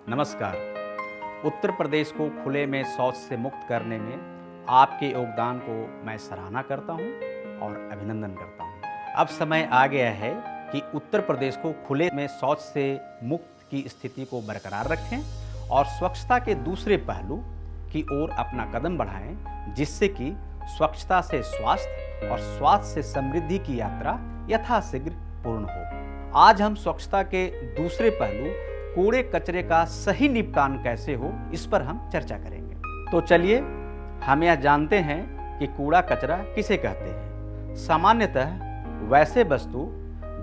नमस्कार। उत्तर प्रदेश को खुले में शौच से मुक्त करने में आपके योगदान को मैं सराहना करता हूं और अभिनंदन करता हूं। अब समय आ गया है कि उत्तर प्रदेश को खुले में शौच से मुक्त की स्थिति को बरकरार रखें और स्वच्छता के दूसरे पहलू की ओर अपना कदम बढ़ाएं, जिससे कि स्वच्छता से स्वास्थ्य और स्वास्थ्य से समृद्धि की यात्रा यथाशीघ्र पूर्ण हो। आज हम स्वच्छता के दूसरे पहलू कूड़े कचरे का सही निपटान कैसे हो, इस पर हम चर्चा करेंगे। तो चलिए हम यह जानते हैं कि कूड़ा कचरा किसे कहते हैं। सामान्यतः वैसे वस्तु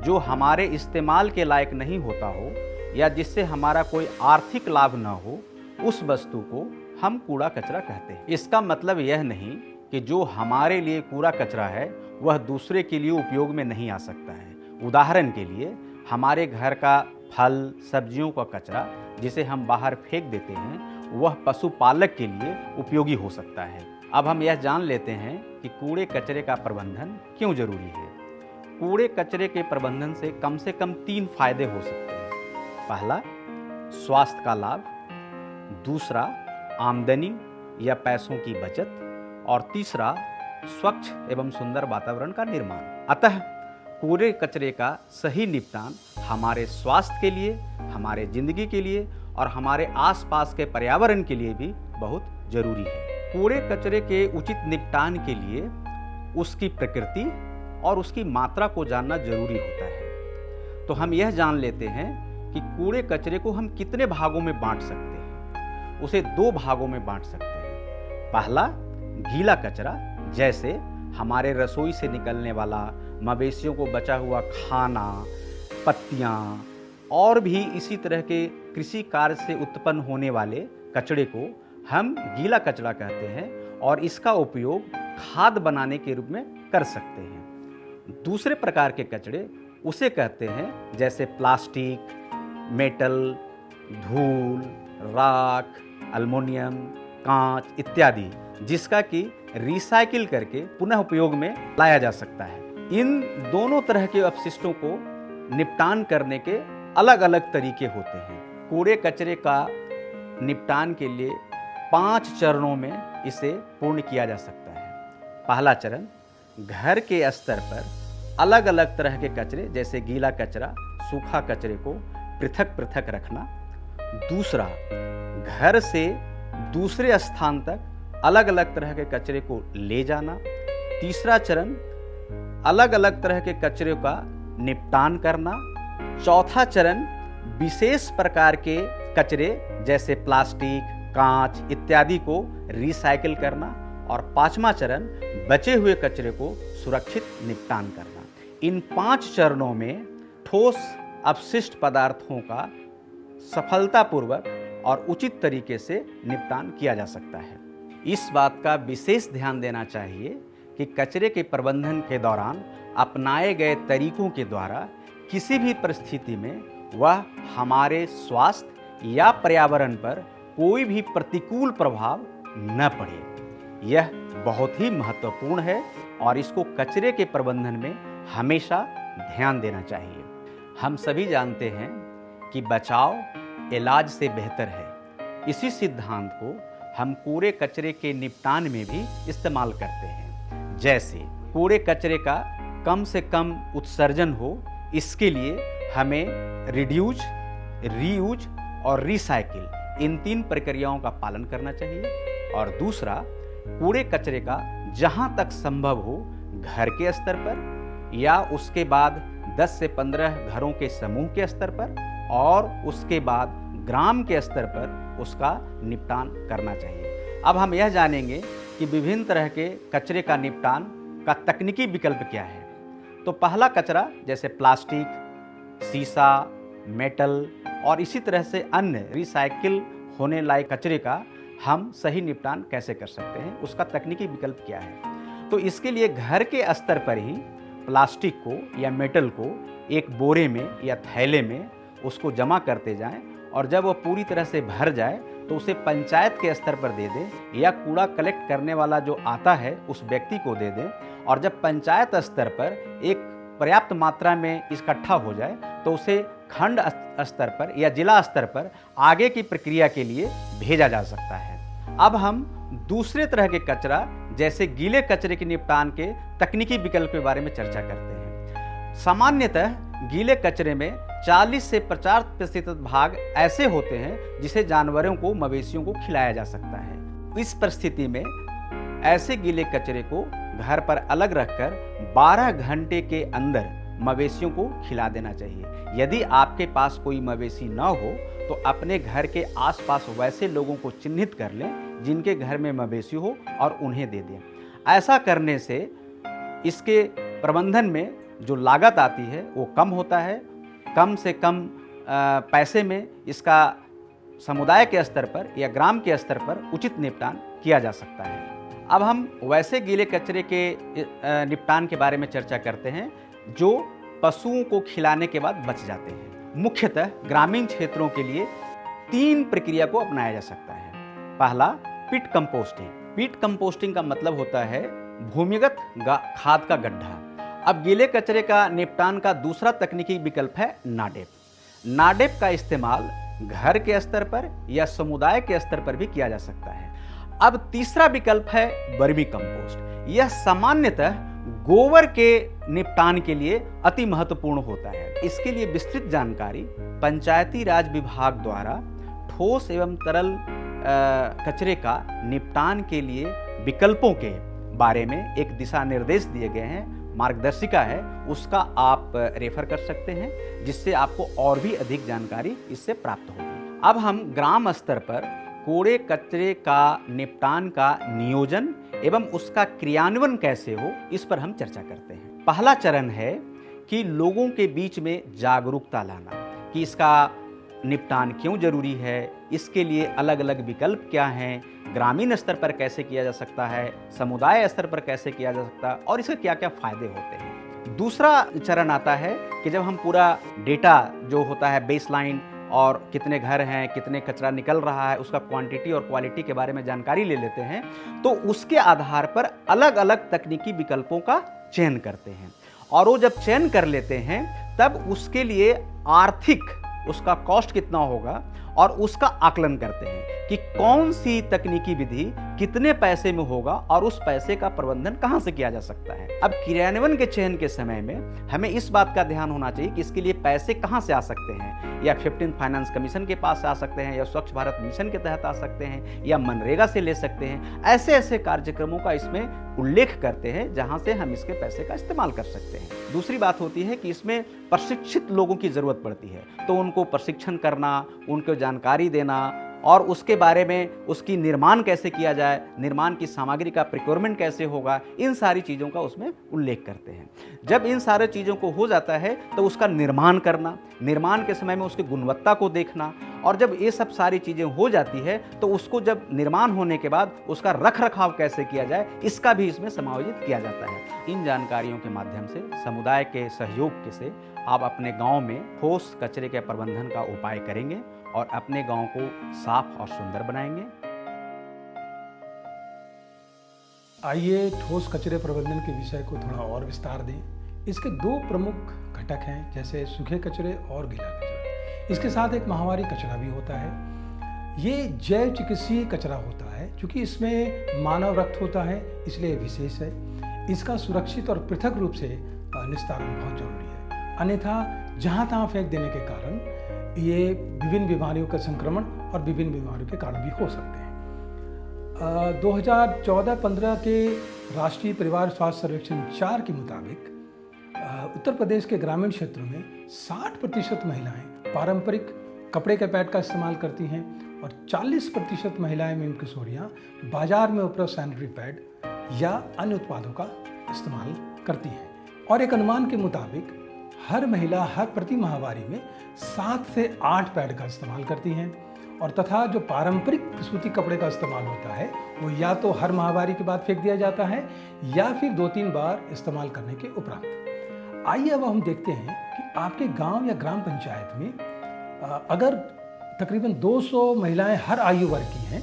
जो हमारे इस्तेमाल के लायक नहीं होता हो या जिससे हमारा कोई आर्थिक लाभ न हो, उस वस्तु को हम कूड़ा कचरा कहते हैं। इसका मतलब यह नहीं कि जो हमारे लिए कूड़ा कचरा है वह दूसरे के लिए उपयोग में नहीं आ सकता है। उदाहरण के लिए हमारे घर का फल सब्जियों का कचरा जिसे हम बाहर फेंक देते हैं, वह पशुपालक के लिए उपयोगी हो सकता है। अब हम यह जान लेते हैं कि कूड़े कचरे का प्रबंधन क्यों जरूरी है। कूड़े कचरे के प्रबंधन से कम 3 फायदे हो सकते हैं। पहला, स्वास्थ्य का लाभ। दूसरा, आमदनी या पैसों की बचत। और तीसरा, स्वच्छ एवं सुंदर वातावरण का निर्माण। अतः कूड़े कचरे का सही निपटान हमारे स्वास्थ्य के लिए, हमारे जिंदगी के लिए और हमारे आसपास के पर्यावरण के लिए भी बहुत जरूरी है। कूड़े कचरे के उचित निपटान के लिए उसकी प्रकृति और उसकी मात्रा को जानना जरूरी होता है। तो हम यह जान लेते हैं कि कूड़े कचरे को हम कितने भागों में बांट सकते हैं। उसे 2 भागों में बांट सकते हैं। पहला, गीला कचरा, जैसे हमारे रसोई से निकलने वाला, मवेशियों को बचा हुआ खाना, पत्तियाँ और भी इसी तरह के कृषि कार्य से उत्पन्न होने वाले कचरे को हम गीला कचरा कहते हैं और इसका उपयोग खाद बनाने के रूप में कर सकते हैं। दूसरे प्रकार के कचरे उसे कहते हैं जैसे प्लास्टिक, मेटल, धूल, राख, एल्युमिनियम, कांच इत्यादि, जिसका कि रिसाइकिल करके पुनः उपयोग में लाया जा सकता है। इन दोनों तरह के अपशिष्टों को निपटान करने के अलग अलग तरीके होते हैं। कूड़े कचरे का निपटान के लिए 5 चरणों में इसे पूर्ण किया जा सकता है। पहला चरण, घर के स्तर पर अलग अलग तरह के कचरे जैसे गीला कचरा, सूखा कचरे को पृथक पृथक रखना। दूसरा, घर से दूसरे स्थान तक अलग अलग तरह के कचरे को ले जाना। तीसरा चरण, अलग अलग तरह के कचरे का निपटान करना। चौथा चरण, विशेष प्रकार के कचरे जैसे प्लास्टिक, कांच इत्यादि को रिसाइकिल करना। और 5वां चरण, बचे हुए कचरे को सुरक्षित निपटान करना। इन 5 चरणों में ठोस अपशिष्ट पदार्थों का सफलतापूर्वक और उचित तरीके से निपटान किया जा सकता है। इस बात का विशेष ध्यान देना चाहिए कि कचरे के प्रबंधन के दौरान अपनाए गए तरीकों के द्वारा किसी भी परिस्थिति में वह हमारे स्वास्थ्य या पर्यावरण पर कोई भी प्रतिकूल प्रभाव न पड़े। यह बहुत ही महत्वपूर्ण है और इसको कचरे के प्रबंधन में हमेशा ध्यान देना चाहिए। हम सभी जानते हैं कि बचाव इलाज से बेहतर है। इसी सिद्धांत को हम कूड़े कचरे के निपटान में भी इस्तेमाल करते हैं। जैसे कूड़े कचरे का कम से कम उत्सर्जन हो, इसके लिए हमें रिड्यूज, रीयूज और रिसाइकिल इन 3 प्रक्रियाओं का पालन करना चाहिए। और दूसरा, कूड़े कचरे का जहां तक संभव हो घर के स्तर पर या उसके बाद 10 से 15 घरों के समूह के स्तर पर और उसके बाद ग्राम के स्तर पर उसका निपटान करना चाहिए। अब हम यह जानेंगे कि विभिन्न तरह के कचरे का निपटान का तकनीकी विकल्प क्या है। तो पहला कचरा जैसे प्लास्टिक, शीशा, मेटल और इसी तरह से अन्य रिसाइकिल होने लायक कचरे का हम सही निपटान कैसे कर सकते हैं, उसका तकनीकी विकल्प क्या है। तो इसके लिए घर के स्तर पर ही प्लास्टिक को या मेटल को एक बोरे में या थैले में उसको जमा करते जाएं और जब वह पूरी तरह से भर जाए तो उसे पंचायत के स्तर पर दे दें या कूड़ा कलेक्ट करने वाला जो आता है उस व्यक्ति को दे दें। और जब पंचायत स्तर पर एक पर्याप्त मात्रा में इकट्ठा हो जाए तो उसे खंड स्तर पर या जिला स्तर पर आगे की प्रक्रिया के लिए भेजा जा सकता है। अब हम दूसरे तरह के कचरा जैसे गीले कचरे के निपटान के तकनीकी विकल्प के बारे में चर्चा करते हैं। सामान्यतः गीले कचरे में 40 से 50% भाग ऐसे होते हैं जिसे जानवरों को, मवेशियों को खिलाया जा सकता है। इस परिस्थिति में ऐसे गीले कचरे को घर पर अलग रखकर 12 घंटे के अंदर मवेशियों को खिला देना चाहिए। यदि आपके पास कोई मवेशी न हो तो अपने घर के आसपास वैसे लोगों को चिन्हित कर लें जिनके घर में मवेशी हो और उन्हें दे दें। ऐसा करने से इसके प्रबंधन में जो लागत आती है वो कम होता है। कम से कम पैसे में इसका समुदाय के स्तर पर या ग्राम के स्तर पर उचित निपटान किया जा सकता है। अब हम वैसे गीले कचरे के निपटान के बारे में चर्चा करते हैं जो पशुओं को खिलाने के बाद बच जाते हैं। मुख्यतः ग्रामीण क्षेत्रों के लिए 3 प्रक्रिया को अपनाया जा सकता है। पहला, पिट कंपोस्टिंग। पिट कंपोस्टिंग का मतलब होता है भूमिगत खाद का गड्ढा। अब गीले कचरे का निपटान का दूसरा तकनीकी विकल्प है नाडेप। नाडेप का इस्तेमाल घर के स्तर पर या समुदाय के स्तर पर भी किया जा सकता है। अब तीसरा विकल्प है वर्मी कंपोस्ट। यह सामान्यतः गोबर के निपटान के लिए अति महत्वपूर्ण होता है। इसके लिए विस्तृत जानकारी पंचायती राज विभाग द्वारा ठोस एवं तरल कचरे का निपटान के लिए विकल्पों के बारे में एक दिशा निर्देश दिए गए हैं, मार्गदर्शिका है, उसका आप रेफर कर सकते हैं, जिससे आपको और भी अधिक जानकारी इससे प्राप्त होगी। अब हम ग्राम स्तर पर कूड़े कचरे का निपटान का नियोजन एवं उसका क्रियान्वयन कैसे हो, इस पर हम चर्चा करते हैं। पहला चरण है कि लोगों के बीच में जागरूकता लाना कि इसका निपटान क्यों जरूरी है, इसके लिए अलग अलग विकल्प क्या हैं, ग्रामीण स्तर पर कैसे किया जा सकता है, समुदाय स्तर पर कैसे किया जा सकता है और इसके क्या क्या फायदे होते हैं। दूसरा चरण आता है कि जब हम पूरा डेटा जो होता है बेसलाइन और कितने घर हैं, कितने कचरा निकल रहा है, उसका क्वांटिटी और क्वालिटी के बारे में जानकारी ले लेते हैं, तो उसके आधार पर अलग अलग तकनीकी विकल्पों का चयन करते हैं। और वो जब चयन कर लेते हैं तब उसके लिए आर्थिक उसका कॉस्ट कितना होगा और उसका आकलन करते हैं कि कौन सी तकनीकी विधि कितने पैसे में होगा और उस पैसे का प्रबंधन कहां से किया जा सकता है। अब क्रियान्वयन के चयन के समय में हमें इस बात का ध्यान होना चाहिए कि इसके लिए पैसे कहां से आ सकते हैं, या 15th फाइनेंस कमीशन के पास से आ सकते हैं, या स्वच्छ भारत मिशन के तहत आ सकते हैं, या मनरेगा से ले सकते हैं। ऐसे ऐसे कार्यक्रमों का इसमें उल्लेख करते हैं जहां से हम इसके पैसे का इस्तेमाल कर सकते हैं। दूसरी बात होती है कि इसमें प्रशिक्षित लोगों की जरूरत पड़ती है, तो उनको प्रशिक्षण करना, उनको जानकारी देना और उसके बारे में उसकी निर्माण कैसे किया जाए, निर्माण की सामग्री का प्रिक्योरमेंट कैसे होगा, इन सारी चीज़ों का उसमें उल्लेख करते हैं। जब इन सारे चीज़ों को हो जाता है तो उसका निर्माण करना, निर्माण के समय में उसकी गुणवत्ता को देखना, और जब ये सब सारी चीज़ें हो जाती है तो उसको जब निर्माण होने के बाद उसका रख रखाव कैसे किया जाए, इसका भी इसमें समायोजित किया जाता है। इन जानकारियों के माध्यम से, समुदाय के सहयोग के से आप अपने गांव में ठोस कचरे के प्रबंधन का उपाय करेंगे और अपने गांव को साफ और सुंदर बनाएंगे। आइए ठोस कचरे प्रबंधन के विषय को थोड़ा और विस्तार दें। इसके 2 प्रमुख घटक हैं, जैसे सूखे कचरे और गीला कचरा। इसके साथ एक माहवारी कचरा भी होता है। ये जैव चिकित्सीय कचरा होता है, क्योंकि इसमें मानव रक्त होता है, इसलिए विशेष है। इसका सुरक्षित और पृथक रूप से निस्तारण बहुत जरूरी है, अन्यथा जहाँ तहाँ फेंक देने के कारण ये विभिन्न बीमारियों का संक्रमण और विभिन्न बीमारियों के कारण भी हो सकते हैं। 2014-15 के राष्ट्रीय परिवार स्वास्थ्य सर्वेक्षण 4 के मुताबिक उत्तर प्रदेश के ग्रामीण क्षेत्रों में 60% महिलाएं पारंपरिक कपड़े के पैड का इस्तेमाल करती हैं और 40% महिलाएं एवं किशोरियां बाजार में उपलब्ध सैनिटरी पैड या अन्य उत्पादों का इस्तेमाल करती हैं। और एक अनुमान के मुताबिक हर महिला हर प्रति माहवारी में 7 से 8 पैड का इस्तेमाल करती हैं, और तथा जो पारंपरिक सूती कपड़े का इस्तेमाल होता है वो या तो हर माहवारी के बाद फेंक दिया जाता है या फिर 2-3 बार इस्तेमाल करने के उपरांत। आइए अब हम देखते हैं कि आपके गांव या ग्राम पंचायत में अगर तकरीबन 200 महिलाएं हर आयु वर्ग की हैं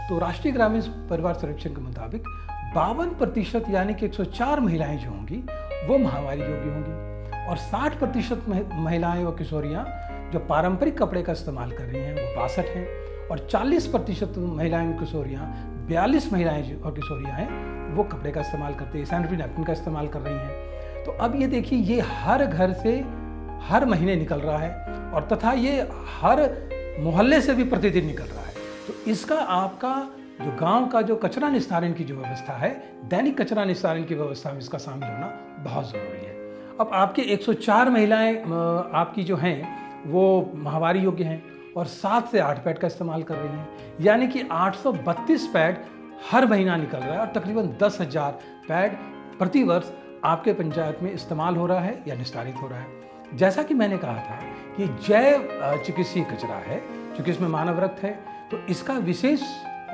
तो राष्ट्रीय ग्रामीण परिवार सर्वेक्षण के मुताबिक 52% यानी कि 104 महिलाएं जो होंगी वो माहवारी योग्य होंगी, और 60% महिलाएं व किशोरियां जो पारंपरिक कपड़े का इस्तेमाल कर रही हैं वो 62 हैं, और 40% महिलाएं किशोरियाँ, 42 महिलाएं और किशोरियाँ हैं वो कपड़े का इस्तेमाल करते हैं, सैनिटरी नैपकिन का इस्तेमाल कर रही हैं। तो अब ये देखिए, ये हर घर से हर महीने निकल रहा है, और तथा ये हर मोहल्ले से भी प्रतिदिन निकल रहा है। तो इसका आपका जो गांव का जो कचरा निस्तारण की जो व्यवस्था है, दैनिक कचरा निस्तारण की व्यवस्था में इसका शामिल होना बहुत ज़रूरी है। अब आपके 104 महिलाएं आपकी जो हैं वो माहवारी योग्य हैं और 7 से 8 पैड का इस्तेमाल कर रही हैं, यानी कि 832 पैड हर महीना निकल रहा है, और तकरीबन 10,000 पैड प्रति वर्ष आपके पंचायत में इस्तेमाल हो रहा है या निस्तारित हो रहा है। जैसा कि मैंने कहा था कि जैव चिकित्सीय कचरा है, चूँकि इसमें मानव रक्त है, तो इसका विशेष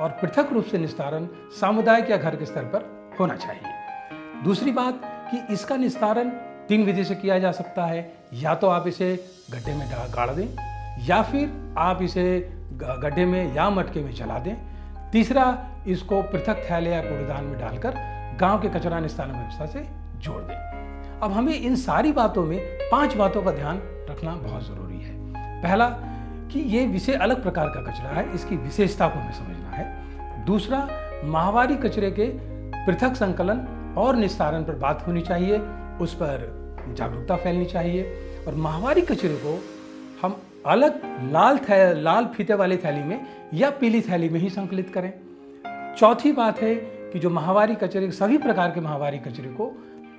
और पृथक रूप से निस्तारण सामुदायिक या घर के स्तर पर होना चाहिए। दूसरी बात कि इसका निस्तारण 3 विधि से किया जा सकता है। या तो आप इसे गड्ढे में गाड़ दें, या फिर आप इसे गड्ढे में या मटके में जला दें। तीसरा, इसको पृथक थैले या कूड़ेदान में डालकर गांव के कचरा निस्तारण व्यवस्था से जोड़ दें। अब हमें इन सारी बातों में 5 बातों का ध्यान रखना बहुत ज़रूरी है। पहला कि ये विषय अलग प्रकार का कचरा है, इसकी विशेषता को हमें समझना है। दूसरा, माहवारी कचरे के पृथक संकलन और निस्तारण पर बात होनी चाहिए, उस पर जागरूकता फैलनी चाहिए, और माहवारी कचरे को हम अलग लाल फीते वाली थैली में या पीली थैली में ही संकलित करें। चौथी बात है कि जो माहवारी कचरे, सभी प्रकार के माहवारी कचरे को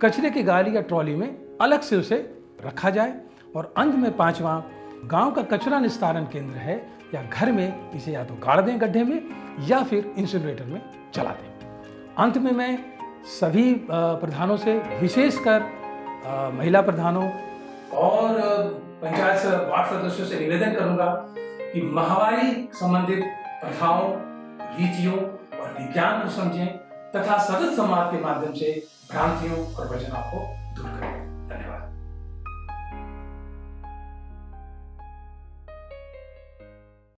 कचरे की गाड़ी या ट्रॉली में अलग से उसे रखा जाए। और अंत में 5वां, गांव का कचरा निस्तारण केंद्र है या घर में इसे या तो गाड़ दें गड्ढे में या फिर इंसिनरेटर में जला दें। अंत में मैं सभी प्रधानों से, विशेषकर महिला प्रधानों और पंचायत वार्ड सदस्यों से निवेदन करूंगा कि माहवारी संबंधित प्रथाओं, रीतियों और विज्ञान को समझें तथा सतत संवाद के माध्यम से भ्रांतियों और वचनों को दूर करें।